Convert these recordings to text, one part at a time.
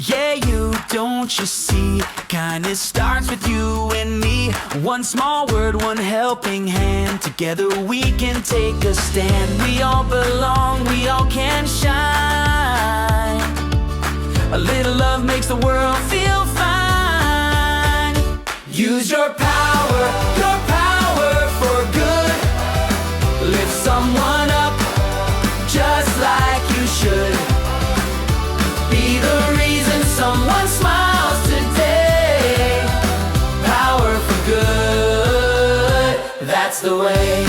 Yeah, you, don't you see? Kindness starts with you and me. One small word, one helping hand. Together we can take a stand. We all belong, we all can shine. A little love makes the world feel fine. Use your power for good. Lift someone up just like you should. Be the reason someone smiles today. Power for good, that's the way.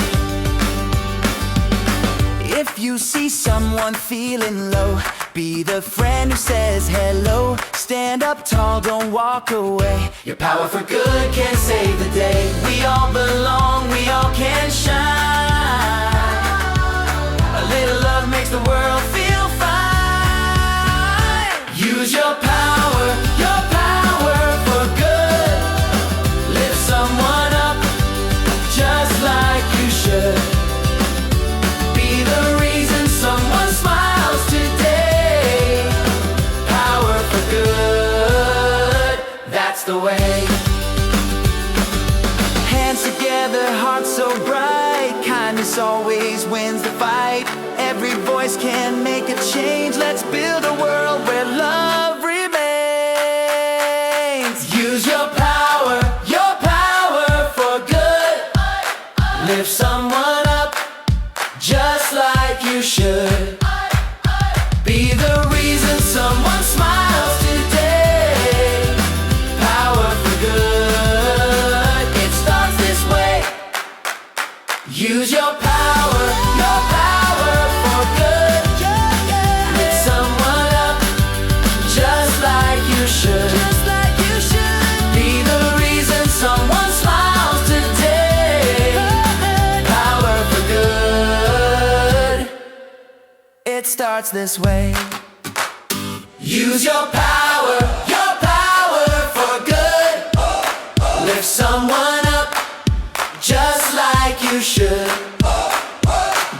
If you see someone feeling low, be the friend who says hello. Stand up tall, don't walk away. Your power for good can save the day. We all belong, we all can shine. A little love makes the world feel fine. Use your power for good. Lift someone up just like you should. Be the reason someone smiles today. Power for good, that's the way. Hands together, hearts so bright. Kindness always wins the fight. Every voice can make a change. Let's build a world where love remains. Use your power for good. Lift someone up just like you should. Be the reason someone smiles today. Power for good, it starts this way. Use your power for good. Lift someone up just like you should. Be the reason someone smiles today. Power for good, it starts this way. Use your power for good. Lift someone up just like you should.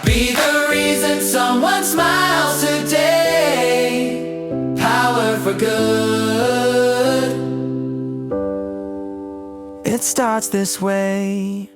Be the reason someone smiles today. Power for good, it starts this way.